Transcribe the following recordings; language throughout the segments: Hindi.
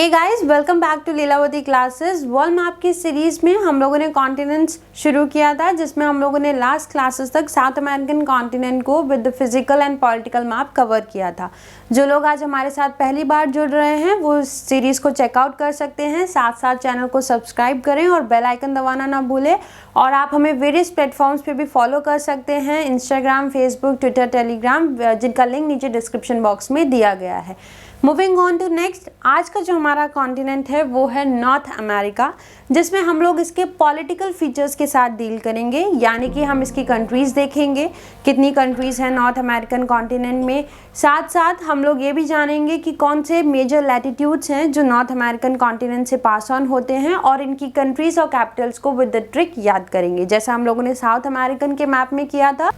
Hey guys, welcome back to Lilavati classes. World map की सीरीज में हम लोगों ने कॉन्टिनेंट्स शुरू किया था, जिसमें हम लोगों ने लास्ट क्लासेस तक साउथ अमेरिकन कॉन्टिनेंट को with the physical and political map cover किया था। जो लोग आज हमारे साथ पहली बार जुड़ रहे हैं वो इस सीरीज़ को चेकआउट कर सकते हैं। साथ साथ चैनल को सब्सक्राइब करें और बेल आइकन दबाना ना भूलें। और आप हमें वेरियस प्लेटफॉर्म्स पे भी फॉलो कर सकते हैं, इंस्टाग्राम, फेसबुक, ट्विटर, टेलीग्राम, जिनका लिंक नीचे डिस्क्रिप्शन बॉक्स में दिया गया है। मूविंग ऑन टू नेक्स्ट, आज का जो हमारा कॉन्टिनेंट है वो है नॉर्थ अमेरिका, जिसमें हम लोग इसके पॉलिटिकल फीचर्स के साथ डील करेंगे। यानी कि हम इसकी कंट्रीज़ देखेंगे, कितनी कंट्रीज़ हैं नॉर्थ अमेरिकन कॉन्टिनेंट में। साथ साथ हम लोग ये भी जानेंगे कि कौन से मेजर लैटिट्यूड्स हैं जो नॉर्थ अमेरिकन कॉन्टिनेंट से पास ऑन होते हैं, और इनकी कंट्रीज़ और कैपिटल्स को विद द ट्रिक याद करेंगे, जैसा हम लोगों ने साउथ अमेरिकन के मैप में किया था।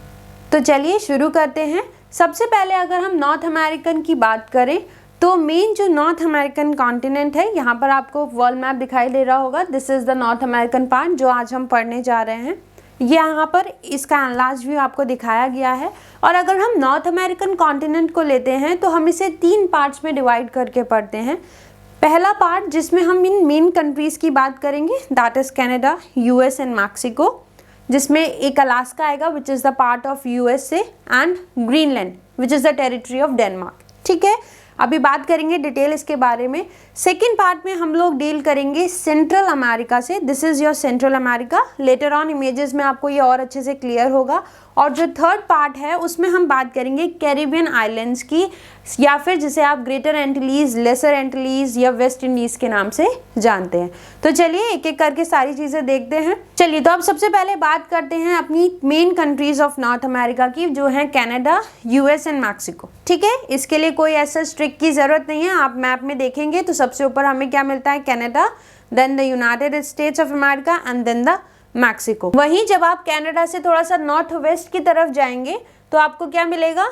तो चलिए शुरू करते हैं। सबसे पहले अगर हम नॉर्थ अमेरिकन की बात करें तो मेन जो नॉर्थ अमेरिकन कॉन्टिनेंट है, यहाँ पर आपको वर्ल्ड मैप दिखाई दे रहा होगा। This is the north American part जो आज हम पढ़ने जा रहे हैं। यहाँ पर इसका एनलार्ज व्यू आपको दिखाया गया है। और अगर हम नॉर्थ अमेरिकन कॉन्टिनेंट को लेते हैं तो हम इसे 3 पार्ट्स में डिवाइड करके पढ़ते हैं। पहला पार्ट जिसमें हम इन मेन कंट्रीज़ की बात करेंगे, that is Canada, US and Mexico, जिसमें एक अलास्का आएगा which is the part of USA, and Greenland which is the territory of Denmark. ठीक है, अभी बात करेंगे डिटेल इसके बारे में। सेकेंड पार्ट में हम लोग डील करेंगे सेंट्रल अमेरिका से। This is your central America. Later on images में आपको ये और अच्छे से क्लियर होगा। और जो थर्ड पार्ट है उसमें हम बात करेंगे कैरिबियन आइलैंड्स की, या फिर जिसे आप ग्रेटर एंटिलीज, लेसर एंटिलीज या वेस्ट इंडीज़ के नाम से जानते हैं। तो चलिए एक एक करके सारी चीज़ें देखते हैं। चलिए, तो अब सबसे पहले बात करते हैं अपनी main countries of north America की, जो हैं कनाडा, यूएस एंड मैक्सिको। ठीक है, इसके लिए कोई ऐसा ट्रिक की ज़रूरत नहीं है। आप मैप में देखेंगे तो सबसे ऊपर हमें क्या मिलता है, Canada, then the United States of America and then the Mexico. वहीं जब आप कनाडा से थोड़ा सा नॉर्थ वेस्ट की तरफ जाएंगे तो आपको क्या मिलेगा,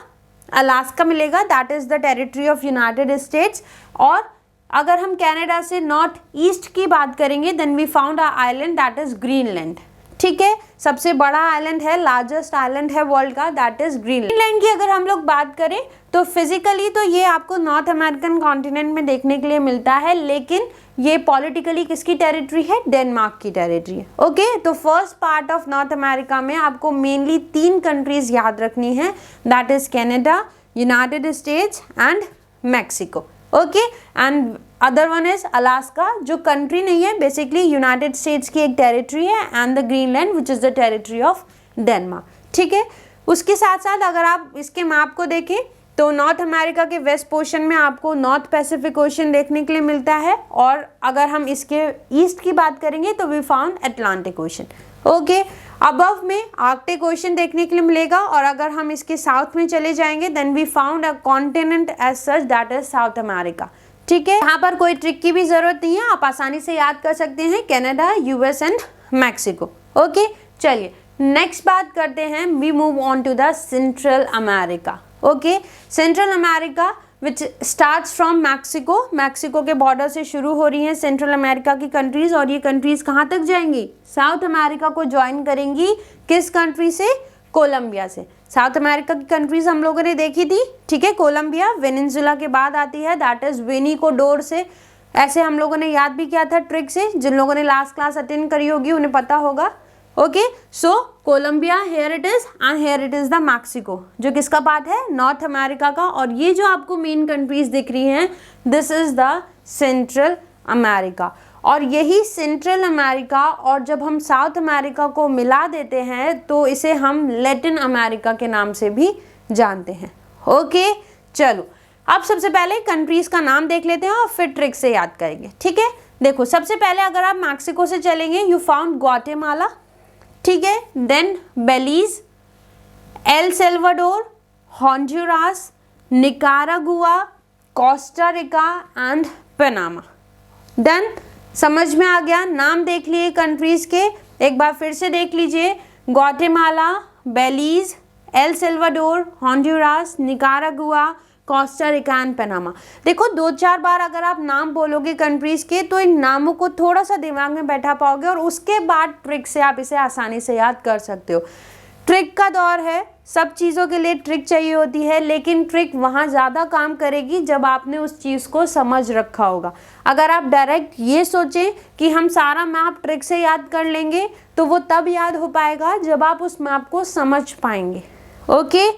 अलास्का मिलेगा, that is the territory of United states. और अगर हम कनाडा से नॉर्थ ईस्ट की बात करेंगे then we found a island that is Greenland. ठीक है, सबसे बड़ा आइलैंड है, लार्जेस्ट आइलैंड है वर्ल्ड का, दैट इज ग्रीनलैंड की अगर हम लोग बात करें तो फिजिकली तो ये आपको नॉर्थ अमेरिकन कॉन्टिनेंट में देखने के लिए मिलता है, लेकिन ये पॉलिटिकली किसकी टेरिटरी है, डेनमार्क की टेरिटरी है। ओके, तो first part of north America में आपको मेनली 3 कंट्रीज याद रखनी है, that is Canada, United states and Mexico. Okay, and other one is Alaska, जो कंट्री नहीं है, बेसिकली यूनाइटेड स्टेट्स की एक टेरिटरी है, and the Greenland which is the territory of Denmark. ठीक है, उसके साथ साथ अगर आप इसके मैप को देखें तो नॉर्थ अमेरिका के वेस्ट पोर्शन में आपको नॉर्थ पैसिफिक ओशन देखने के लिए मिलता है, और अगर हम इसके ईस्ट की बात करेंगे तो we found Atlantic Ocean. Okay, above में आर्कटिक ओशन देखने के लिए मिलेगा, और अगर हम इसके साउथ में चले जाएंगे then we found a continent as such, that is South America. ठीक है, यहाँ पर कोई ट्रिक की भी जरूरत नहीं है, आप आसानी से याद कर सकते हैं Canada, US and Mexico. Okay, चलिए नेक्स्ट बात करते हैं, we move on to the Central America. Okay, Central America which starts from Mexico, Mexico के बॉर्डर से शुरू हो रही हैं सेंट्रल अमेरिका की कंट्रीज, और ये कंट्रीज कहाँ तक जाएंगी, साउथ अमेरिका को ज्वाइन करेंगी। किस कंट्री से, कोलंबिया से। साउथ अमेरिका की कंट्रीज हम लोगों ने देखी थी। ठीक है, कोलंबिया वेनेजुएला के बाद आती है, दैट इज वेनिकोडोर से। ऐसे हम लोगों ने याद भी किया था ट्रिक से, जिन लोगों ने लास्ट क्लास अटेंड करी होगी उन्हें पता होगा। Okay, so Colombia here it is, and here it is the Mexico, जो किसका पार्ट है, नॉर्थ अमेरिका का। और ये जो आपको मेन कंट्रीज दिख रही हैं, this is the Central America. और यही सेंट्रल अमेरिका, और जब हम साउथ अमेरिका को मिला देते हैं तो इसे हम लैटिन अमेरिका के नाम से भी जानते हैं। ओके, चलो अब सबसे पहले कंट्रीज का नाम देख लेते हैं और फिर ट्रिक से याद करेंगे। ठीक है, देखो सबसे पहले अगर आप मैक्सिको से चलेंगे, यू फाउंड ग्वाटेमाला। ठीक है, then Belize, El Salvador, Honduras, Nicaragua, Costa Rica and Panama. Then समझ में आ गया, नाम देख लिए कंट्रीज के, एक बार फिर से देख लीजिए, Guatemala, Belize, El Salvador, Honduras, Nicaragua, Costa Rica and Panama. देखो 2-4 बार अगर आप नाम बोलोगे कंट्रीज के तो इन नामों को थोड़ा सा दिमाग में बैठा पाओगे, और उसके बाद ट्रिक से आप इसे आसानी से याद कर सकते हो। ट्रिक का दौर है, सब चीज़ों के लिए ट्रिक चाहिए होती है, लेकिन ट्रिक वहाँ ज़्यादा काम करेगी जब आपने उस चीज़ को समझ रखा होगा। अगर आप डायरेक्ट ये सोचें कि हम सारा मैप ट्रिक से याद कर लेंगे तो वो तब याद हो पाएगा जब आप उस मैप को समझ पाएंगे। ओके,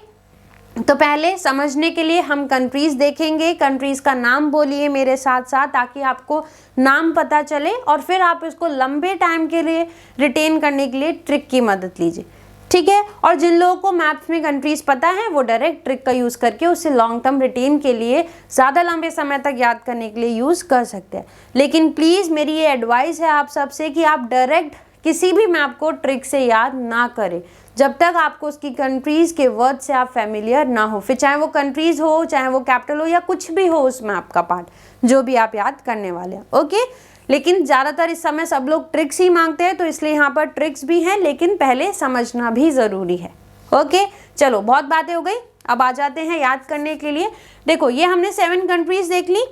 तो पहले समझने के लिए हम कंट्रीज़ देखेंगे। कंट्रीज़ का नाम बोलिए मेरे साथ साथ, ताकि आपको नाम पता चले और फिर आप इसको लंबे टाइम के लिए रिटेन करने के लिए ट्रिक की मदद लीजिए, ठीक है। और जिन लोगों को मैप्स में कंट्रीज़ पता है वो डायरेक्ट ट्रिक का यूज़ करके उसे लॉन्ग टर्म रिटेन के लिए ज़्यादा लंबे समय तक याद करने के लिए यूज़ कर सकते हैं। लेकिन प्लीज़ मेरी ये एडवाइस है आप सबसे कि आप डायरेक्ट किसी भी मैप को ट्रिक से याद ना करें जब तक आपको उसकी कंट्रीज़ के वर्ड से आप फेमिलियर ना हो, फिर चाहे वो कंट्रीज़ हो, चाहे वो कैपिटल हो, या कुछ भी हो उस मैप का पार्ट जो भी आप याद करने वाले हैं। ओके, लेकिन ज़्यादातर इस समय सब लोग ट्रिक्स ही मांगते हैं, तो इसलिए यहाँ पर ट्रिक्स भी हैं, लेकिन पहले समझना भी ज़रूरी है। ओके, चलो बहुत बातें हो गई, अब आ जाते हैं याद करने के लिए। देखो ये हमने 7 कंट्रीज़ देख ली,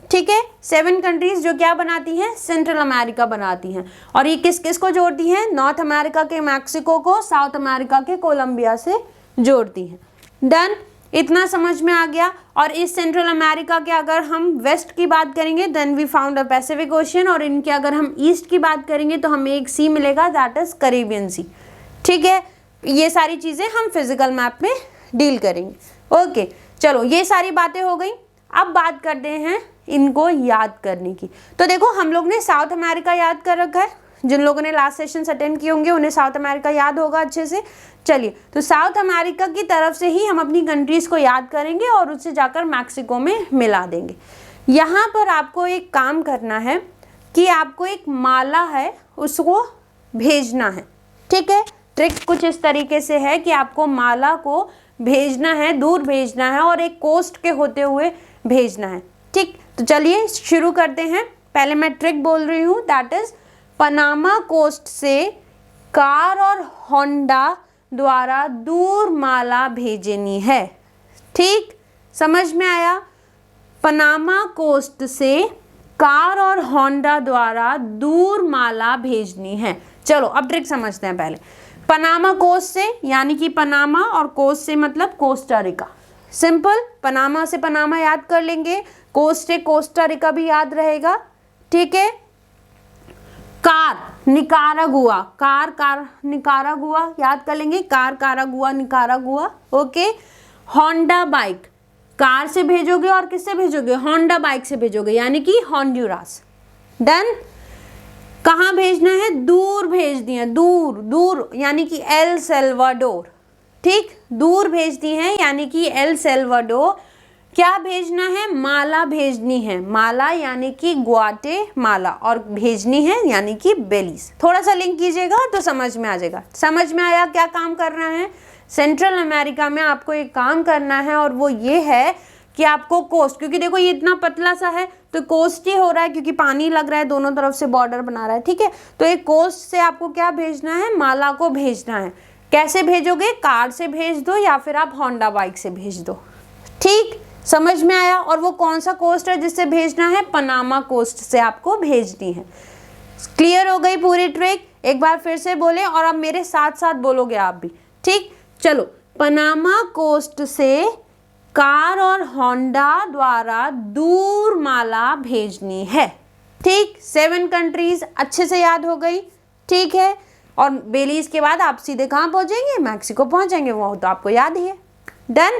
ठीक है। 7 कंट्रीज़ जो क्या बनाती हैं, सेंट्रल अमेरिका बनाती हैं। और ये किस किस को जोड़ती हैं, नॉर्थ अमेरिका के मैक्सिको को साउथ अमेरिका के कोलंबिया से जोड़ती हैं। डन, इतना समझ में आ गया। और इस सेंट्रल अमेरिका के अगर हम वेस्ट की बात करेंगे then we found a Pacific Ocean, और इनके अगर हम ईस्ट की बात करेंगे तो हमें एक सी मिलेगा, दैट इज कैरिबियन सी, ठीक है। ये सारी चीज़ें हम फिजिकल मैप में डील करेंगे। ओके, चलो ये सारी बातें हो गई। अब बात करते हैं इनको याद करने की। तो देखो हम लोग ने साउथ अमेरिका याद कर रखा है, जिन लोगों ने लास्ट सेशन अटेंड किए होंगे उन्हें साउथ अमेरिका याद होगा अच्छे से। चलिए, तो साउथ अमेरिका की तरफ से ही हम अपनी कंट्रीज़ को याद करेंगे और उससे जाकर मैक्सिको में मिला देंगे। यहाँ पर आपको एक काम करना है कि आपको एक माला है उसको भेजना है, ठीक है। ट्रिक कुछ इस तरीके से है कि आपको माला को भेजना है, दूर भेजना है और एक कोस्ट के होते हुए भेजना है, ठीक। तो चलिए शुरू करते हैं। पहले मैं ट्रिक बोल रही हूँ, दैट इज पनामा कोस्ट से कार और होंडा द्वारा दूर माला भेजनी है, ठीक, समझ में आया। पनामा कोस्ट से कार और होंडा द्वारा दूर माला भेजनी है। चलो अब ट्रिक समझते हैं पहले। पनामा कोस्ट से यानी कि पनामा, और कोस्ट से मतलब कोस्टा रिका। सिंपल, पनामा से पनामा याद कर लेंगे, कोस्ट से कोस्टा रिका भी याद रहेगा, ठीक है। कार निकारागुआ, कार निकारागुआ याद कर लेंगे, कार कारागुआ Nicaragua. Okay, Honda bike, car से भेजोगे और किससे भेजोगे, होंडा बाइक से भेजोगे, यानी कि होंडुरास। डन। कहाँ भेजना है, दूर भेज दिए, दूर दूर यानी कि एल सेल्वाडोर, ठीक, दूर भेज दी है यानी कि एल सेल्वाडोर। क्या भेजना है, माला भेजनी है, माला यानी कि ग्वाटेमाला, और भेजनी है यानी कि बेलीज। थोड़ा सा लिंक कीजिएगा तो समझ में आ जाएगा। समझ में आया क्या काम करना है। सेंट्रल अमेरिका में आपको एक काम करना है और वो ये है कि आपको कोस्ट, क्योंकि देखो ये इतना पतला सा है तो कोस्ट ही हो रहा है क्योंकि पानी लग रहा है, दोनों तरफ से बॉर्डर बना रहा है, ठीक है। तो एक कोस्ट से आपको क्या भेजना है, माला को भेजना है। कैसे भेजोगे, कार से भेज दो या फिर आप होंडा बाइक से भेज दो, ठीक, समझ में आया। और वो कौन सा कोस्ट है जिससे भेजना है, पनामा कोस्ट से आपको भेजनी है। क्लियर हो गई पूरी ट्रिक। एक बार फिर से बोले और अब मेरे साथ साथ बोलोगे आप भी, ठीक। चलो, पनामा कोस्ट से कार और होंडा द्वारा दूर माला भेजनी है, ठीक। 7 कंट्रीज अच्छे से याद हो गई, ठीक है। और बेलीज के बाद आप सीधे कहाँ पहुंचेंगे, मैक्सिको पहुंचेंगे, वो तो आपको याद ही है। डन,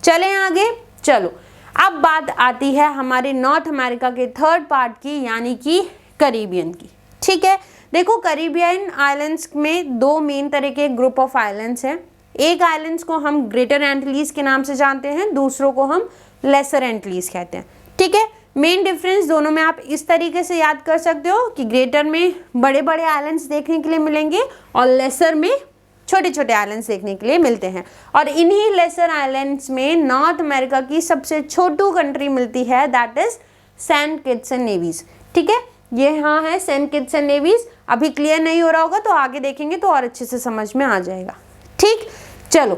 चलें आगे। चलो, अब बात आती है हमारे नॉर्थ अमेरिका के थर्ड पार्ट की, यानी कि कैरिबियन की, ठीक है। देखो कैरिबियन आइलैंड्स में 2 मेन तरह के ग्रुप ऑफ आइलैंड्स हैं। एक आइलैंड्स को हम ग्रेटर एंटिलीज के नाम से जानते हैं, दूसरों को हम लेसर एंटिलीज कहते हैं, ठीक है। मेन डिफरेंस दोनों में आप इस तरीके से याद कर सकते हो कि ग्रेटर में बड़े बड़े आइलैंड्स देखने के लिए मिलेंगे और लेसर में छोटे छोटे आइलैंड्स देखने के लिए मिलते हैं। और इन्हीं लेसर आइलैंड्स में नॉर्थ अमेरिका की सबसे छोटू कंट्री मिलती है, that is Saint Kitts and Nevis, ठीक है। ये यहाँ है सेंट किट्स एंड नेवीज। अभी क्लियर नहीं हो रहा होगा तो आगे देखेंगे तो और अच्छे से समझ में आ जाएगा, ठीक। चलो,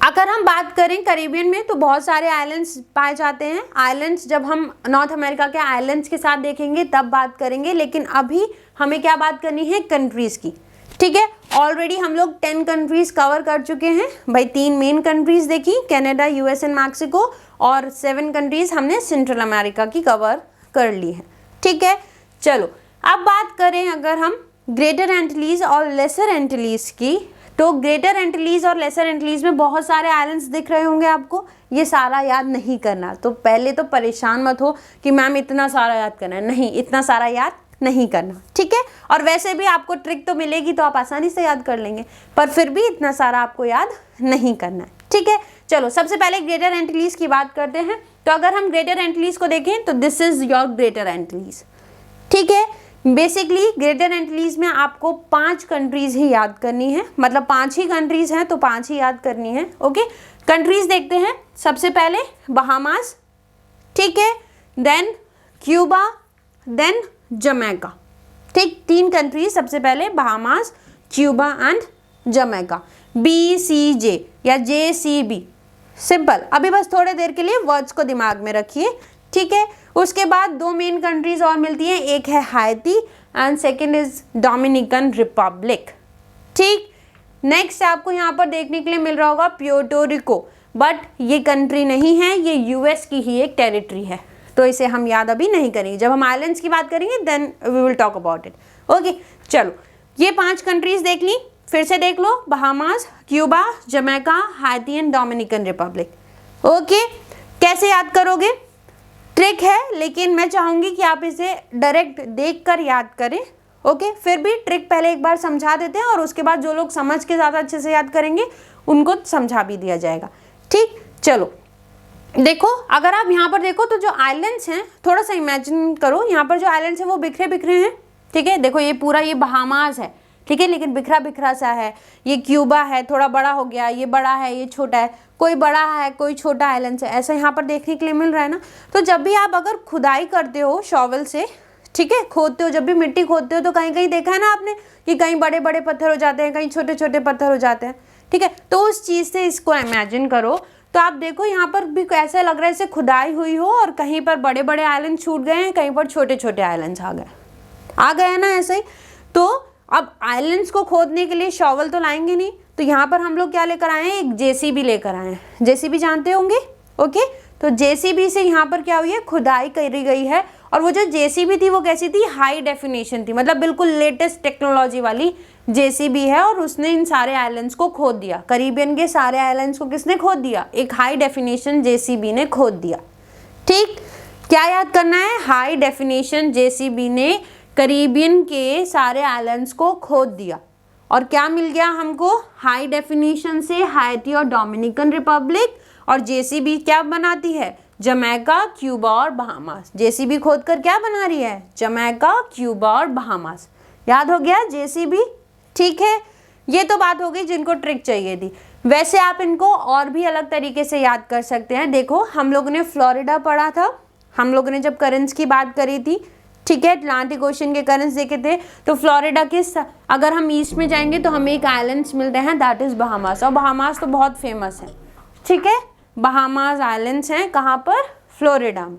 अगर हम बात करें कैरिबियन में तो बहुत सारे आइलैंड्स पाए जाते हैं। आइलैंड्स जब हम नॉर्थ अमेरिका के आइलैंड्स के साथ देखेंगे तब बात करेंगे, लेकिन अभी हमें क्या बात करनी है, कंट्रीज़ की, ठीक है। ऑलरेडी हम लोग 10 कंट्रीज कवर कर चुके हैं भाई। 3 मेन कंट्रीज देखी, कनाडा, यूएस एंड मैक्सिको, और 7 कंट्रीज हमने सेंट्रल अमेरिका की कवर कर ली है। ठीक है, चलो अब बात करें अगर हम ग्रेटर एंटिलीज और लेसर एंटिलीज की, तो ग्रेटर एंटिलीज और लेसर एंटिलीज में बहुत सारे आइलैंड्स दिख रहे होंगे आपको। ये सारा याद नहीं करना, तो पहले तो परेशान मत हो कि मैम इतना सारा याद करना है, नहीं, इतना सारा याद नहीं करना। ठीक है, और वैसे भी आपको ट्रिक तो मिलेगी तो आप आसानी से याद कर लेंगे, पर फिर भी इतना सारा आपको याद नहीं करना है। ठीक है, चलो सबसे पहले ग्रेटर एंटिलीज की बात करते हैं। तो अगर हम ग्रेटर एंटिलीज को देखें तो दिस इज योर ग्रेटर एंटिलीज। ठीक है, बेसिकली ग्रेटर एंटिलीज में आपको 5 कंट्रीज ही याद करनी है, मतलब 5 ही कंट्रीज हैं तो 5 ही याद करनी है। ओके, कंट्रीज देखते हैं। सबसे पहले बहामास, ठीक है, देन क्यूबा, देन जमैका। ठीक, 3 कंट्रीज, सबसे पहले Bahamas, Cuba and Jamaica. BCJ या JCB, सिंपल। अभी बस थोड़े देर के लिए वर्ड्स को दिमाग में रखिए। ठीक है, उसके बाद 2 मेन कंट्रीज और मिलती हैं, एक है हाइती and second is Dominican Republic. ठीक, नेक्स्ट आपको यहाँ पर देखने के लिए मिल रहा होगा प्यूर्टो रिको, बट ये कंट्री नहीं है, ये यूएस की ही एक टेरिटरी है, तो इसे हम याद अभी नहीं करेंगे। जब हम आइलैंड्स की बात करेंगे then we will talk about it. Okay, चलो ये 5 कंट्रीज देख ली, फिर से देख लो, Bahamas, Cuba, Jamaica, Haiti and Dominican Republic. Okay, कैसे याद करोगे? ट्रिक है, लेकिन मैं चाहूँगी कि आप इसे डायरेक्ट देखकर याद करें। ओके, फिर भी ट्रिक पहले एक बार समझा देते हैं और उसके बाद जो लोग समझ के ज़्यादा अच्छे से याद करेंगे उनको समझा भी दिया जाएगा। ठीक, चलो देखो, अगर आप यहाँ पर देखो तो जो आइलैंड्स हैं, थोड़ा सा इमेजिन करो, यहाँ पर जो आइलैंड्स हैं वो बिखरे बिखरे हैं। ठीक है, देखो ये पूरा ये बहामास है, ठीक है, लेकिन बिखरा बिखरा सा है। ये क्यूबा है, थोड़ा बड़ा हो गया, ये बड़ा है, ये छोटा है, कोई बड़ा है, कोई छोटा आइलैंड है, ऐसा यहाँ पर देखने के लिए मिल रहा है ना। तो जब भी आप अगर खुदाई करते हो शॉवल से, ठीक है, खोदते हो, जब भी मिट्टी खोदते हो तो कहीं कहीं देखा है ना आपने कि कहीं बड़े बड़े पत्थर हो जाते हैं, कहीं छोटे छोटे पत्थर हो जाते हैं। ठीक है, तो उस चीज़ से इसको इमेजिन करो। तो आप देखो यहाँ पर भी ऐसा लग रहा है जैसे खुदाई हुई हो और कहीं पर बड़े बड़े आइलैंड छूट गए हैं, कहीं पर छोटे छोटे आइलैंड्स आ गए हैं ना, ऐसे ही। तो अब आइलैंड्स को खोदने के लिए शॉवल तो लाएंगे नहीं, तो यहाँ पर हम लोग क्या लेकर आए हैं, एक JCB लेकर आए हैं। JCB जानते होंगे। ओके, तो JCB से यहाँ पर क्या हुई है, खुदाई करी गई है। और वो जो JCB थी वो कैसी थी, हाई डेफिनेशन थी, मतलब बिल्कुल लेटेस्ट टेक्नोलॉजी वाली JCB है, और उसने इन सारे आइलैंड्स को खोद दिया। करीबियन के सारे आइलैंड्स को किसने खोद दिया, एक हाई डेफिनेशन JCB ने खोद दिया। ठीक, क्या याद करना है, हाई डेफिनेशन JCB ने करीबियन के सारे आइलैंड्स को खोद दिया। और क्या मिल गया हमको, हाई डेफिनेशन से हाइती और डोमिनिकन रिपब्लिक, और JCB क्या बनाती है, जमैका, क्यूबा और बहामास। JCB खोद कर क्या बना रही है, जमैका, क्यूबा और बहामास। याद हो गया JCB। ठीक है, ये तो बात हो गई जिनको ट्रिक चाहिए थी। वैसे आप इनको और भी अलग तरीके से याद कर सकते हैं। देखो, हम लोगों ने फ्लोरिडा पढ़ा था, हम लोगों ने जब करंट्स की बात करी थी, ठीक है, अटलांटिक ओशन के करंट्स देखे थे, तो फ्लोरिडा के अगर हम ईस्ट में जाएंगे तो हमें एक आइलैंड्स मिलते हैं, दैट इज बहामास। और बहामास तो बहुत फेमस है। ठीक है, बहामास आइलैंड्स हैं कहाँ पर, फ्लोरिडा में।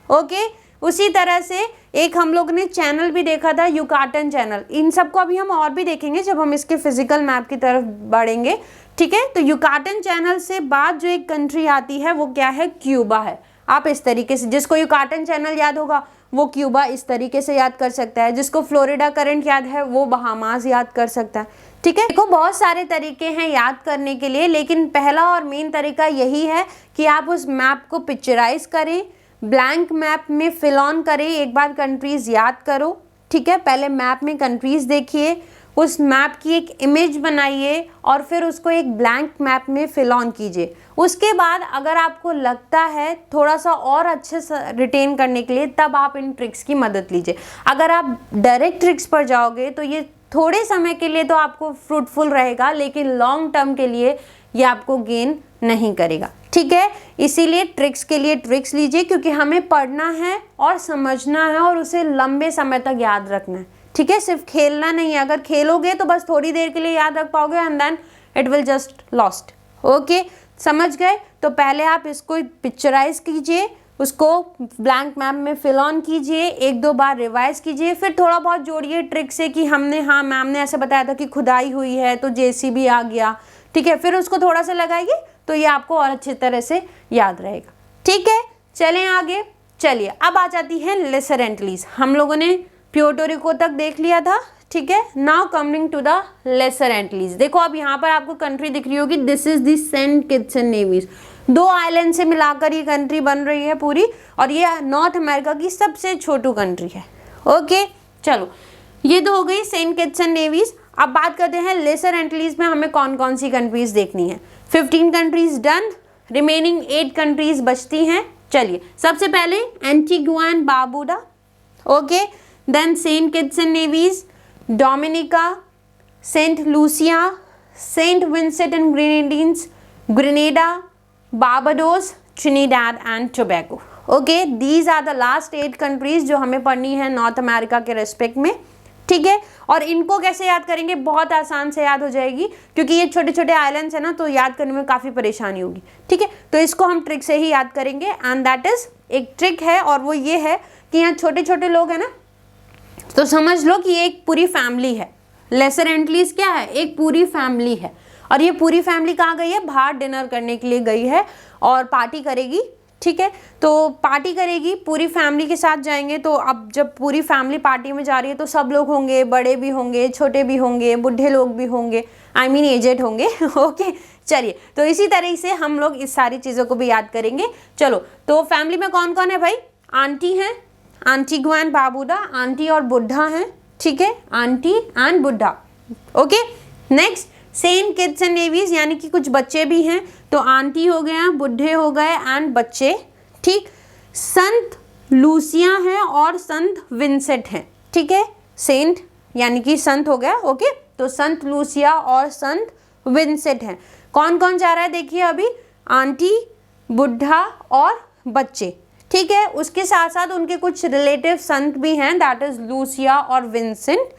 ओके, उसी तरह से एक हम लोग ने चैनल भी देखा था, युकाटन चैनल। इन सबको अभी हम और भी देखेंगे जब हम इसके फिजिकल मैप की तरफ बढ़ेंगे। ठीक है, तो युकाटन चैनल से बाद जो एक कंट्री आती है वो क्या है, क्यूबा है। आप इस तरीके से, जिसको युकाटन चैनल याद होगा वो क्यूबा इस तरीके से याद कर सकता है, जिसको फ्लोरिडा करंट याद है वो बहामास याद कर सकता है। ठीक है, देखो बहुत सारे तरीके हैं याद करने के लिए, लेकिन पहला और मेन तरीका यही है कि आप उस मैप को पिक्चराइज करें, ब्लैंक मैप में फिल ऑन करें, एक बार कंट्रीज याद करो। ठीक है, पहले मैप में कंट्रीज देखिए, उस मैप की एक इमेज बनाइए और फिर उसको एक ब्लैंक मैप में फिल ऑन कीजिए। उसके बाद अगर आपको लगता है थोड़ा सा और अच्छे से रिटेन करने के लिए, तब आप इन ट्रिक्स की मदद लीजिए। अगर आप डायरेक्ट ट्रिक्स पर जाओगे तो ये थोड़े समय के लिए तो आपको फ्रूटफुल रहेगा, लेकिन लॉन्ग टर्म के लिए ये आपको गेन नहीं करेगा। ठीक है, इसीलिए ट्रिक्स के लिए ट्रिक्स लीजिए, क्योंकि हमें पढ़ना है और समझना है और उसे लंबे समय तक याद रखना है। ठीक है, सिर्फ खेलना नहीं है। अगर खेलोगे तो बस थोड़ी देर के लिए याद रख पाओगे and then it will just lost. Okay, समझ गए? तो पहले आप इसको पिक्चराइज कीजिए, उसको ब्लैंक मैप में फिल ऑन कीजिए, 1-2 बार रिवाइज कीजिए, फिर थोड़ा बहुत जोड़िए ट्रिक से कि हमने, हाँ मैम ने ऐसे बताया था कि खुदाई हुई है तो जेसीबी आ गया, ठीक है, फिर उसको थोड़ा सा लगाइए तो ये आपको और अच्छी तरह से याद रहेगा। ठीक है, चलें आगे। चलिए अब आ जाती है लेसर एंटिलीज। हम लोगों ने प्यूर्टो रिको तक देख लिया था, ठीक है। Now coming to the Lesser Antilles. देखो अब यहाँ पर आपको कंट्री दिख रही होगी, this is the Saint Kitts and Nevis. 2 island से मिलाकर ये कंट्री बन रही है पूरी, और ये नॉर्थ अमेरिका की सबसे छोटी कंट्री है। ओके, चलो ये तो हो गई सेंट किट्स एंड नेविस। अब बात करते हैं लेसर एंटिलीज में हमें कौन कौन सी कंट्रीज देखनी है। 15 कंट्रीज डन, रिमेनिंग 8 कंट्रीज बचती हैं। चलिए सबसे पहले Antigua and Barbuda, okay, then Saint Kitts and Nevis, Dominica, Saint Lucia, Saint Vincent and Grenadines, Grenada, Barbados, Trinidad and Tobago. Okay, these are the last 8 countries जो हमें पढ़नी है नॉर्थ अमेरिका के रेस्पेक्ट में। ठीक है, और इनको कैसे याद करेंगे, बहुत आसान से याद हो जाएगी, क्योंकि ये छोटे छोटे आइलैंड्स है ना, तो याद करने में काफ़ी परेशानी होगी। ठीक है, तो इसको हम ट्रिक से ही याद करेंगे, एंड दैट इज एक ट्रिक है, और वो ये है कि यहाँ छोटे छोटे लोग हैं ना, तो समझ लो कि ये एक पूरी फैमिली है। लेसर एंटिलीज क्या है, एक पूरी फैमिली है, और ये पूरी फैमिली कहाँ गई है, बाहर डिनर करने के लिए गई है और पार्टी करेगी। ठीक है, तो पार्टी करेगी, पूरी फैमिली के साथ जाएंगे। तो अब जब पूरी फैमिली पार्टी में जा रही है तो सब लोग होंगे, बड़े भी होंगे, छोटे भी होंगे, बूढ़े लोग भी होंगे, आई मीन एजेड होंगे। ओके, चलिए तो इसी तरह से हम लोग इस सारी चीज़ों को भी याद करेंगे। चलो, तो फैमिली में कौन कौन है भाई, आंटी हैं, एंटीगुआ एंड बारबुडा, आंटी और बुढ़ा हैं। ठीक है, आंटी एंड बुढ़ा। Okay, next Saint Kitts and Nevis, यानी कि कुछ बच्चे भी हैं, तो आंटी हो गया, बुढ़े हो गए एंड बच्चे। ठीक, संत लूसिया है और संत विंसेंट हैं। ठीक है, सेंट यानी कि संत हो गया। ओके, तो संत लूसिया और संत विंसेंट हैं। कौन कौन जा रहा है देखिए अभी, आंटी, बुढ़ा और बच्चे। ठीक है, उसके साथ साथ उनके कुछ रिलेटिव संत भी हैं, दैट इज लूसिया और विंसेंट।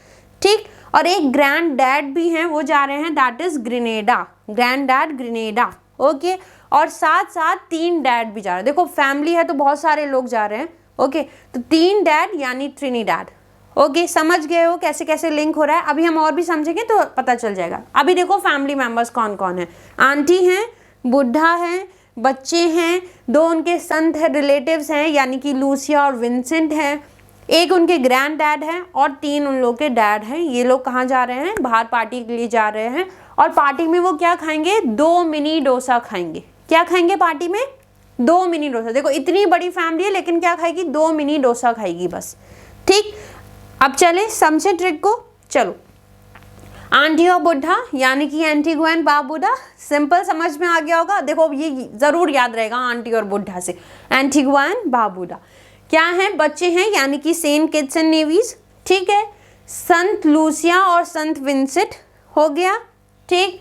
ठीक, और एक ग्रैंड डैड भी हैं, वो जा रहे हैं, that is Grenada, grand dad Grenada. Okay, और साथ साथ 3 डैड भी जा रहे हैं। देखो फैमिली है तो बहुत सारे लोग जा रहे हैं। ओके, तो 3 डैड यानी ट्रिनिडाड। ओके, समझ गए हो कैसे कैसे लिंक हो रहा है। अभी हम और भी समझेंगे तो पता चल जाएगा। अभी देखो फैमिली मेंबर्स कौन कौन है, आंटी हैं, बुढ़ा है, बच्चे हैं, 2 उनके संत है, रिलेटिव्स हैं, यानी कि लूसिया और विंसेंट हैं, एक उनके ग्रैंड डैड हैं, और 3 उन लोग के डैड हैं। ये लोग कहाँ जा रहे हैं, बाहर पार्टी के लिए जा रहे हैं, और पार्टी में वो क्या खाएंगे, 2 मिनी डोसा खाएंगे। क्या खाएंगे पार्टी में, 2 मिनी डोसा। देखो इतनी बड़ी फैमिली है लेकिन क्या खाएगी, 2 मिनी डोसा खाएगी बस। ठीक, अब चले समझे ट्रिक को। चलो, आंटी और बुढ़ा यानी कि एंटीगुआ एंड बारबुडा, सिंपल समझ में आ गया होगा। देखो ये जरूर याद रहेगा आंटी और बुढ़ा से, एंटीगुआ एंड बारबुडा। क्या है, बच्चे हैं यानी कि सेंट किट्स एंड नेविस। ठीक है, संत लूसिया और संत विंसेंट हो गया। ठीक,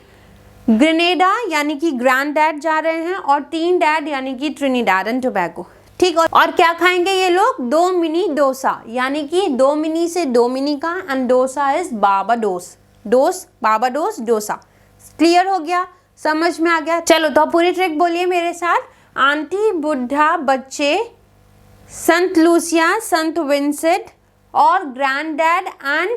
ग्रेनेडा यानी कि ग्रैंड डैड जा रहे हैं, और 3 डैड यानी कि ट्रिनिडाड एंड टोबैगो। ठीक, और क्या खाएंगे ये लोग, 2 मिनी डोसा, यानी कि 2 मिनी से 2 मिनी का, and dosa is Barbados, dose Barbados dosa. Clear हो गया, समझ में आ गया। चलो तो पूरी ट्रिक बोलिए मेरे साथ, आंटी, बुढ़ा, बच्चे, संत लूसिया, संत विंसेंट और grand dad and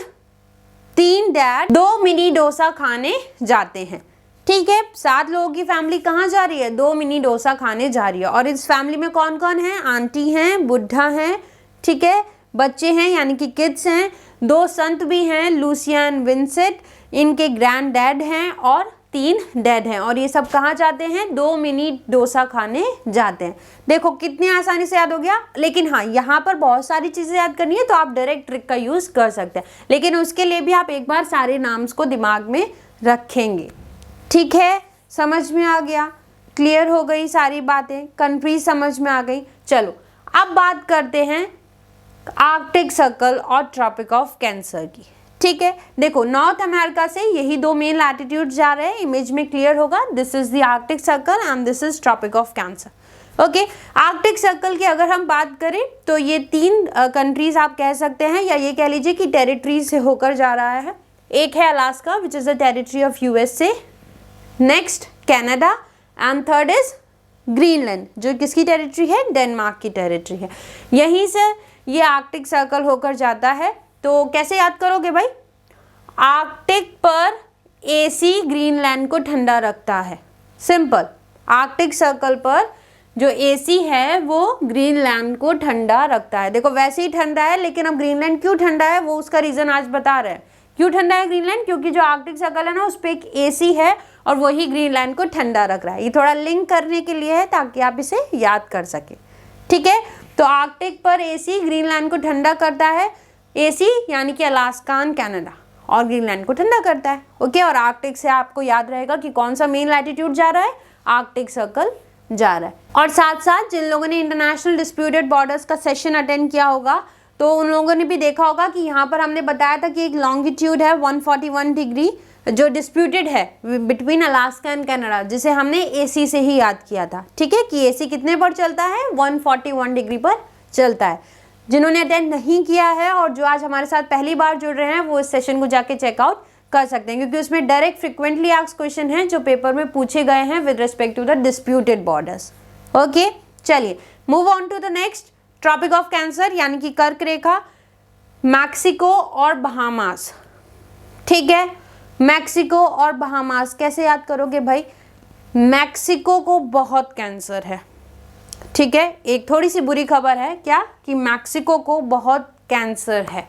3 dad 2 mini dosa खाने जाते हैं। ठीक है, 7 लोगों की फैमिली कहाँ जा रही है, 2 मिनी डोसा खाने जा रही है। और इस फैमिली में कौन कौन है, आंटी हैं, बुढ़ा हैं, ठीक है, बच्चे हैं यानी कि किड्स हैं, 2 संत भी हैं, लूसिया एंड विंसेंट, इनके ग्रैंड डैड हैं, और 3 डैड हैं। और ये सब कहाँ जाते हैं, 2 मिनी डोसा खाने जाते हैं। देखो कितनी आसानी से याद हो गया। लेकिन हाँ, यहाँ पर बहुत सारी चीज़ें याद करनी है तो आप डायरेक्ट ट्रिक का यूज़ कर सकते हैं, लेकिन उसके लिए भी आप एक बार सारे नाम्स को दिमाग में रखेंगे। ठीक है, समझ में आ गया, क्लियर हो गई सारी बातें, कंट्री समझ में आ गई। चलो अब बात करते हैं आर्कटिक सर्कल और ट्रॉपिक ऑफ कैंसर की। ठीक है, देखो नॉर्थ अमेरिका से यही 2 मेन लैटिट्यूड जा रहे हैं, इमेज में क्लियर होगा। This is the Arctic circle and this is Tropic of Cancer. Okay, Arctic circle की अगर हम बात करें तो ये 3 कंट्रीज आप कह सकते हैं, या ये कह लीजिए कि टेरिटरीज से होकर जा रहा है। एक है Alaska which is the territory of USA, next Canada, and third is Greenland, जो किसकी टेरिटरी है, डेनमार्क की टेरिटरी है। यहीं से ये आर्कटिक सर्कल होकर जाता है। तो कैसे याद करोगे भाई, आर्कटिक पर एसी ग्रीनलैंड को ठंडा रखता है, सिंपल। आर्कटिक सर्कल पर जो एसी है वो ग्रीनलैंड को ठंडा रखता है। देखो वैसे ही ठंडा है, लेकिन अब ग्रीनलैंड क्यों ठंडा है वो उसका रीजन आज बता रहे हैं। क्यों ठंडा है ग्रीनलैंड, क्योंकि जो आर्कटिक सर्कल है ना उस पर एक एसी है और वही ग्रीनलैंड को ठंडा रख रहा है। ये थोड़ा लिंक करने के लिए है ताकि आप इसे याद कर सके, ठीक है। तो आर्कटिक पर एसी ग्रीनलैंड को ठंडा करता है, एसी यानी कि अलास्का एंड कनाडा, और ग्रीनलैंड को ठंडा करता है, ओके। और आर्कटिक से आपको याद रहेगा कि कौन सा मेन लैटिट्यूड जा रहा है, आर्कटिक सर्कल जा रहा है। और साथ साथ जिन लोगों ने इंटरनेशनल डिस्प्यूटेड बॉर्डर्स का सेशन अटेंड किया होगा तो उन लोगों ने भी देखा होगा कि यहाँ पर हमने बताया था कि एक लॉन्गिट्यूड है 141 डिग्री जो डिस्प्यूटेड है बिटवीन अलास्का एंड कनाडा, जिसे हमने एसी से ही याद किया था, ठीक है, कि एसी कितने पर चलता है, 141 डिग्री पर चलता है। जिन्होंने अटेंड नहीं किया है और जो आज हमारे साथ पहली बार जुड़ रहे हैं वो इस सेशन को जाके चेकआउट कर सकते हैं, क्योंकि उसमें डायरेक्ट फ्रिक्वेंटली आस्क्ड क्वेश्चन हैं जो पेपर में पूछे गए हैं with respect to the disputed borders, okay. चलिए move on to the next Tropic of Cancer, यानी कि कर्क रेखा, मैक्सिको और बहामास, ठीक है। मैक्सिको और बहामास कैसे याद करोगे भाई, मैक्सिको को बहुत कैंसर है, ठीक है। एक थोड़ी सी बुरी खबर है क्या, कि मैक्सिको को बहुत कैंसर है।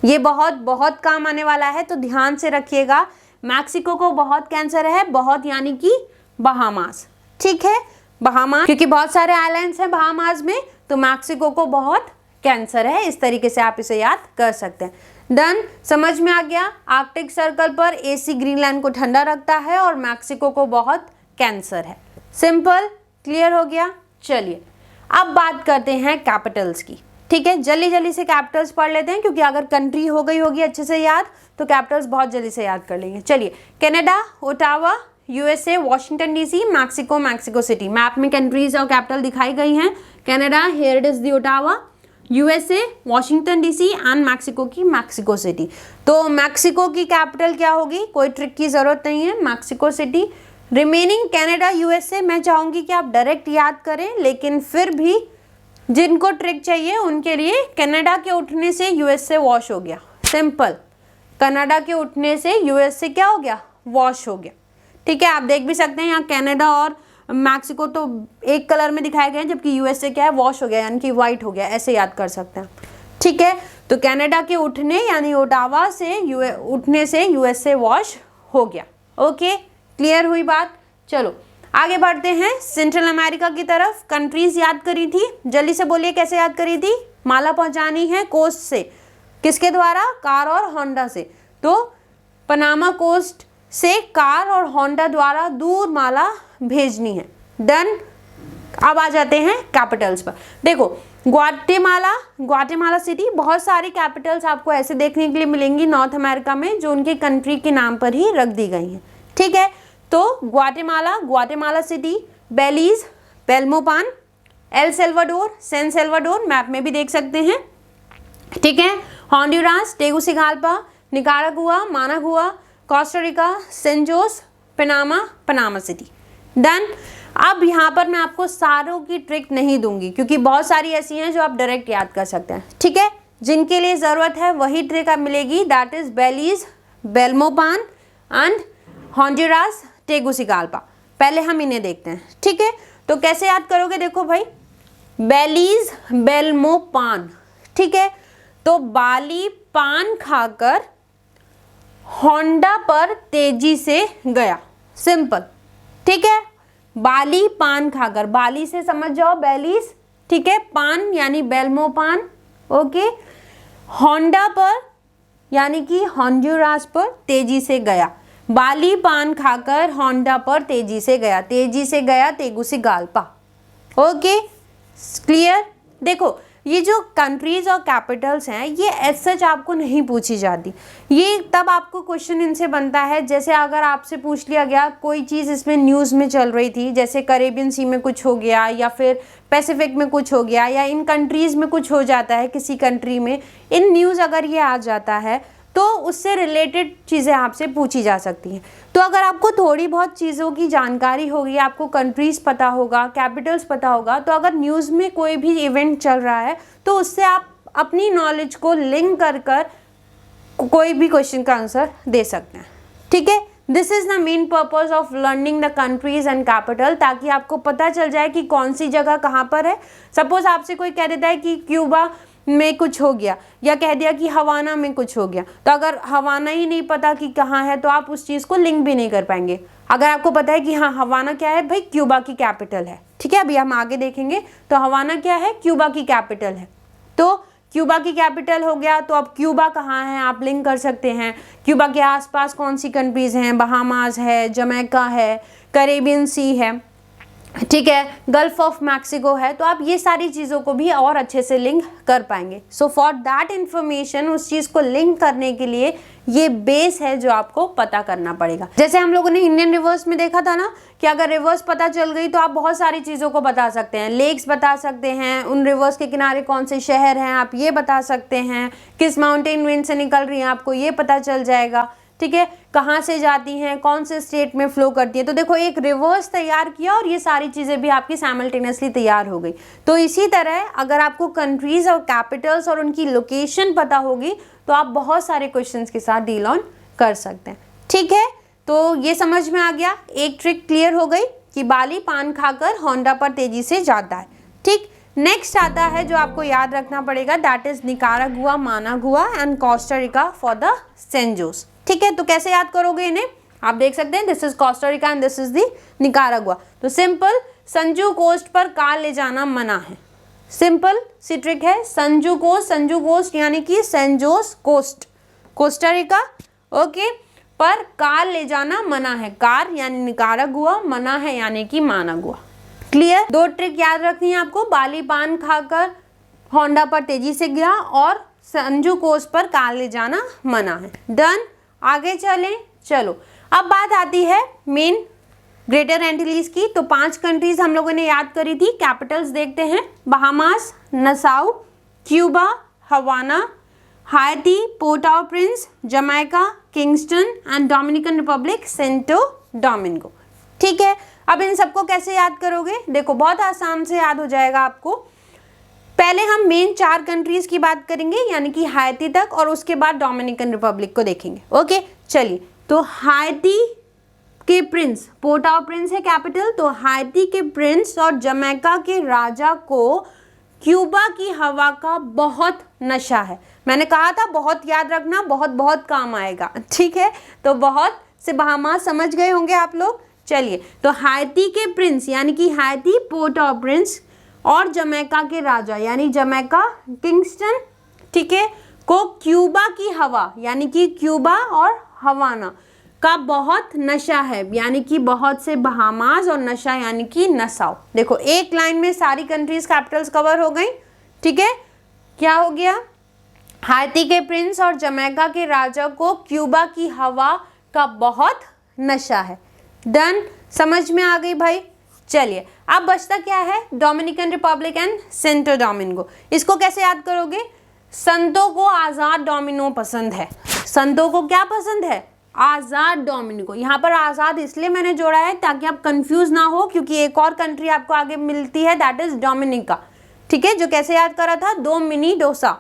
ये बहुत बहुत काम आने वाला है, तो ध्यान से रखिएगा। मैक्सिको को बहुत कैंसर है, बहुत यानी कि बहामास, ठीक है। बहामास क्योंकि बहुत सारे आइलैंड्स हैं बहामास में, तो मैक्सिको को बहुत कैंसर है। इस तरीके से आप इसे याद कर सकते हैं। डन, समझ में आ गया। आर्कटिक सर्कल पर एसी ग्रीनलैंड को ठंडा रखता है और मैक्सिको को बहुत कैंसर है। सिंपल, क्लियर हो गया। चलिए अब बात करते हैं कैपिटल्स की, ठीक है। जल्दी जल्दी से कैपिटल्स पढ़ लेते हैं, क्योंकि अगर कंट्री हो गई होगी अच्छे से याद तो कैपिटल्स बहुत जल्दी से याद कर लेंगे। चलिए, Canada, Ottawa, USA, Washington DC, Mexico, Mexico city. Map में कंट्रीज और कैपिटल दिखाई गई हैं। Canada, here it is the Ottawa, USA, Washington DC and Mexico की मैक्सिको सिटी। तो मैक्सिको की कैपिटल क्या होगी, कोई ट्रिक की जरूरत नहीं है, Mexico city. Remaining Canada, USA मैं चाहूंगी कि आप डायरेक्ट याद करें, लेकिन फिर भी जिनको ट्रिक चाहिए उनके लिए कनाडा के उठने से यूएसए वॉश हो गया, सिंपल। कनाडा के उठने से यूएसए क्या हो गया, वॉश हो गया, ठीक है। आप देख भी सकते हैं यहाँ कनाडा और मैक्सिको तो एक कलर में दिखाए गए हैं, जबकि यूएसए क्या है, वॉश हो गया, यानी कि वाइट हो गया, ऐसे याद कर सकते हैं, ठीक है। तो कनाडा के उठने यानी ओटावा से उठने से यूएसए वॉश हो गया, ओके, क्लियर हुई बात। चलो आगे बढ़ते हैं सेंट्रल अमेरिका की तरफ। कंट्रीज याद करी थी, जल्दी से बोलिए कैसे याद करी थी। माला पहुंचानी है कोस्ट से, किसके द्वारा, कार और होंडा से। तो पनामा कोस्ट से कार और होंडा द्वारा दूर माला भेजनी है। डन। अब आ जाते हैं कैपिटल्स पर। देखो ग्वाटेमाला सिटी, बहुत सारी कैपिटल्स आपको ऐसे देखने के लिए मिलेंगी नॉर्थ अमेरिका में जो उनके कंट्री के नाम पर ही रख दी गई हैं, ठीक है। तो Guatemala City, Belize, Belmopan, El Salvador, San Salvador, map में भी देख सकते हैं, ठीक है। Honduras, Tegucigalpa, Nicaragua, Managua, Costa Rica, Saint Jose, Panama City. Done. अब यहाँ पर मैं आपको सारों की ट्रिक नहीं दूंगी, क्योंकि बहुत सारी ऐसी हैं जो आप डायरेक्ट याद कर सकते हैं, ठीक है। जिनके लिए ज़रूरत है वही ट्रिक आप मिलेगी, that is बेलीज, Belmopan and Honduras, टेगुसिगाल्पा। पहले हम इन्हें देखते हैं, ठीक है। तो कैसे याद करोगे, देखो भाई, बेलीज, बेल्मोपान, ठीक है। तो बाली पान खाकर होंडा पर तेजी से गया, सिंपल, ठीक है। बाली पान खाकर, बाली से समझ जाओ बेलीज, ठीक है, पान यानी बेल्मोपान, ओके। होंडा पर यानी कि होंडुरास पर तेजी से गया, बाली पान खाकर होंडा पर तेजी से गया तेगुसिगाल्पा, ओके, क्लियर। देखो ये जो कंट्रीज और कैपिटल्स हैं ये एज सच आपको नहीं पूछी जाती, ये तब आपको क्वेश्चन इनसे बनता है जैसे अगर आपसे पूछ लिया गया कोई चीज़ इसमें न्यूज़ में चल रही थी, जैसे करेबियन सी में कुछ हो गया या फिर पैसिफिक में कुछ हो गया या इन कंट्रीज़ में कुछ हो जाता है, किसी कंट्री में इन न्यूज़ अगर ये आ जाता है तो उससे रिलेटेड चीज़ें आपसे पूछी जा सकती हैं। तो अगर आपको थोड़ी बहुत चीज़ों की जानकारी होगी, आपको कंट्रीज़ पता होगा, कैपिटल्स पता होगा, तो अगर न्यूज़ में कोई भी इवेंट चल रहा है तो उससे आप अपनी नॉलेज को लिंक कर कर कोई भी क्वेश्चन का आंसर दे सकते हैं। ठीक है, this is the main purpose of learning the countries and capital, ताकि आपको पता चल जाए कि कौन सी जगह कहाँ पर है। सपोज आपसे कोई कह देता है कि क्यूबा में कुछ हो गया, या कह दिया कि हवाना में कुछ हो गया, तो अगर हवाना ही नहीं पता कि कहाँ है तो आप उस चीज़ को लिंक भी नहीं कर पाएंगे। अगर आपको पता है कि हाँ हवाना क्या है, भाई क्यूबा की कैपिटल है। ठीक है, अभी हम आगे देखेंगे। तो हवाना क्या है, क्यूबा की कैपिटल है। तो क्यूबा की कैपिटल हो गया, तो अब क्यूबा कहाँ है आप लिंक कर सकते हैं। क्यूबा के आसपास कौन सी कंट्रीज़ हैं, बहामास है, जमैका है, कैरेबियन सी है, ठीक है, गल्फ ऑफ मैक्सिको है। तो आप ये सारी चीज़ों को भी और अच्छे से लिंक कर पाएंगे। सो फॉर दैट इंफॉर्मेशन, उस चीज़ को लिंक करने के लिए ये बेस है जो आपको पता करना पड़ेगा। जैसे हम लोगों ने इंडियन रिवर्स में देखा था ना कि अगर रिवर्स पता चल गई तो आप बहुत सारी चीज़ों को बता सकते हैं। लेक्स बता सकते हैं, उन रिवर्स के किनारे कौन से शहर हैं आप ये बता सकते हैं, किस माउंटेन रेंज से निकल रही हैं आपको ये पता चल जाएगा। ठीक है, कहाँ से जाती हैं, कौन से स्टेट में फ्लो करती है। तो देखो एक रिवर्स तैयार किया और ये सारी चीज़ें भी आपकी साइमल्टेनियसली तैयार हो गई। तो इसी तरह अगर आपको कंट्रीज़ और कैपिटल्स और उनकी लोकेशन पता होगी तो आप बहुत सारे क्वेश्चंस के साथ डील ऑन कर सकते हैं। ठीक है, तो ये समझ में आ गया, एक ट्रिक क्लियर हो गई कि बाली पान खाकर होंडा पर तेजी से जाता है। ठीक, नेक्स्ट आता है जो आपको याद रखना पड़ेगा, that is Nicaragua, Managua and Costa Rica for the Saint Jose. ठीक है, तो कैसे याद करोगे इन्हें, आप देख सकते हैं, this is Costa Rica and this is the Nicaragua. तो सिंपल, संजू कोस्ट पर कार ले जाना मना है। सिंपल सी ट्रिक है, संजू कोस्ट यानी कि सेंट जोस कोस्ट, कोस्टा रिका, ओके, पर कार ले जाना मना है। कार यानी निकारागुआ, मना है यानी कि मानागुआ। क्लियर, दो ट्रिक याद रखनी है आपको, बाली पान खाकर होंडा पर तेजी से गिरा और संजू कोस्ट पर कार ले जाना मना है। डन, आगे चलें। चलो अब बात आती है मेन ग्रेटर एंटिलीज की। तो 5 कंट्रीज हम लोगों ने याद करी थी, कैपिटल्स देखते हैं, Bahamas, Nassau, Cuba, Havana, Haiti, Port of Prince, Jamaica, Kingston and Dominican Republic, Santo Domingo. ठीक है, अब इन सबको कैसे याद करोगे, देखो बहुत आसान से याद हो जाएगा आपको। पहले हम मेन 4 कंट्रीज की बात करेंगे यानी कि हाइती तक, और उसके बाद डोमिनिकन रिपब्लिक को देखेंगे। ओके, चलिए, तो हाइती के प्रिंस, पोर्ट ऑफ प्रिंस है कैपिटल, तो हाइती के प्रिंस और जमैका के राजा को क्यूबा की हवा का बहुत नशा है। मैंने कहा था बहुत याद रखना, बहुत बहुत काम आएगा। ठीक है, तो बहुत से बहामास समझ गए होंगे आप लोग। चलिए, तो हाइती के प्रिंस यानी कि हाइती, पोर्ट ऑफ प्रिंस और जमैका के राजा यानी जमैका, किंगस्टन, ठीक है, को क्यूबा की हवा यानी कि क्यूबा और हवाना का बहुत नशा है, यानी कि बहुत से बहामास, और नशा यानी कि नसाओ। देखो एक लाइन में सारी कंट्रीज कैपिटल्स कवर हो गई। ठीक है, क्या हो गया, हाइती के प्रिंस और जमैका के राजा को क्यूबा की हवा का बहुत नशा है। डन, समझ में आ गई भाई। चलिए, अब बचता क्या है, Dominican Republic and Santo Domingo. इसको कैसे याद करोगे, संतों को आज़ाद डोमिनो पसंद है। संतों को क्या पसंद है, आज़ाद डोमिनिको। यहाँ पर आज़ाद इसलिए मैंने जोड़ा है ताकि आप कंफ्यूज ना हो, क्योंकि एक और कंट्री आपको आगे मिलती है, दैट इज डोमिनिका। ठीक है, जो कैसे याद करा था, दो मिनी डोसा।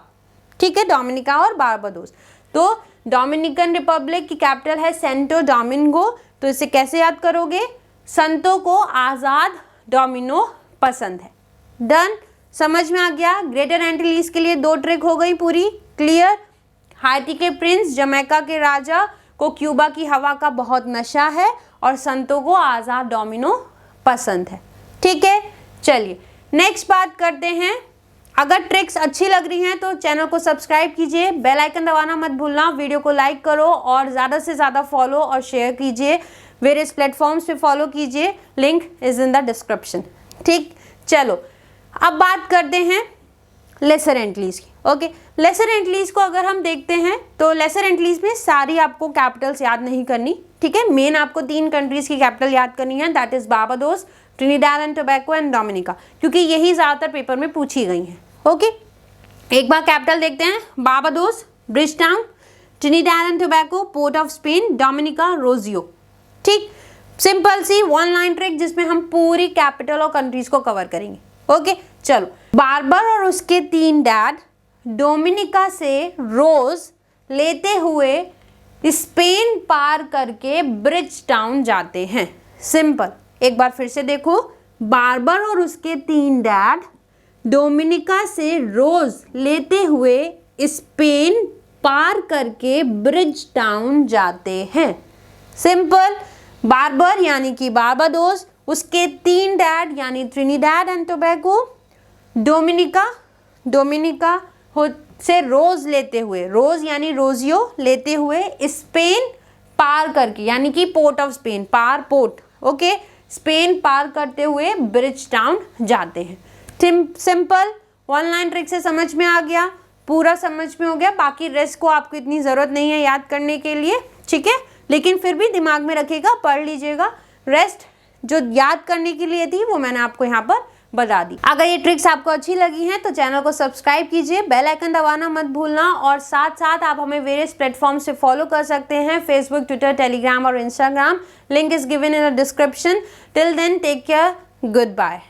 ठीक है, डोमिनिका और बारबाडोस। तो डोमिनिकन रिपब्लिक की कैपिटल है सेंटो डोमिंगो। तो इसे कैसे याद करोगे, संतों को आज़ाद डोमिनो पसंद है। डन, समझ में आ गया। ग्रेटर एंटिलीज के लिए 2 ट्रिक हो गई पूरी क्लियर। हाइती के प्रिंस, जमैका के राजा को क्यूबा की हवा का बहुत नशा है और संतों को आज़ाद डोमिनो पसंद है। ठीक है, चलिए नेक्स्ट बात करते हैं। अगर ट्रिक्स अच्छी लग रही हैं तो चैनल को सब्सक्राइब कीजिए, बेल आइकन दबाना मत भूलना, वीडियो को लाइक करो और ज़्यादा से ज़्यादा फॉलो और शेयर कीजिए, वेरियस प्लेटफॉर्म्स पे फॉलो कीजिए, link is in the description. ठीक, चलो अब बात करते हैं लेसर एंटिलीज की। ओके, लेसर एंटिलीज को अगर हम देखते हैं तो लेसर एंटिलीज में सारी आपको कैपिटल्स याद नहीं करनी। ठीक है, मेन आपको 3 कंट्रीज की कैपिटल याद करनी है, that is Barbados, Trinidad and Tobago and Dominica, क्योंकि यही ज़्यादातर पेपर में पूछी गई हैं। ओके, एक बार कैपिटल देखते हैं, Barbados, Bridgetown, Trinidad and Tobago, Port of Spain, Dominica, Roseau. ठीक, सिंपल सी वन लाइन ट्रिक जिसमें हम पूरी कैपिटल और कंट्रीज को कवर करेंगे। ओके चलो, बार्बर और उसके 3 डैड डोमिनिका से रोज लेते हुए स्पेन पार करके ब्रिज टाउन जाते हैं। सिंपल, एक बार फिर से देखो, बार्बर और उसके 3 डैड डोमिनिका से रोज लेते हुए स्पेन पार करके ब्रिज टाउन जाते हैं। सिंपल, बार्बर यानी कि बारबाडोस, उसके 3 डैड यानी ट्रिनिडाड एंड टोबैगो, डोमिनिका से रोज लेते हुए, रोज यानी रोजियो लेते हुए स्पेन पार करके, यानी कि पोर्ट ऑफ स्पेन, पार पोर्ट, ओके, स्पेन पार करते हुए ब्रिज टाउन जाते हैं। सिंपल वन लाइन ट्रिक से समझ में आ गया, पूरा समझ में हो गया। बाकी रेस्ट को आपको इतनी ज़रूरत नहीं है याद करने के लिए, ठीक है, लेकिन फिर भी दिमाग में रखिएगा, पढ़ लीजिएगा। रेस्ट जो याद करने के लिए थी वो मैंने आपको यहाँ पर बता दी। अगर ये ट्रिक्स आपको अच्छी लगी हैं तो चैनल को सब्सक्राइब कीजिए, बेल आइकन दबाना मत भूलना, और साथ साथ आप हमें वेरियस प्लेटफॉर्म से फॉलो कर सकते हैं, फेसबुक, ट्विटर, टेलीग्राम और Instagram. Link is given in the description. Till then take care, good bye.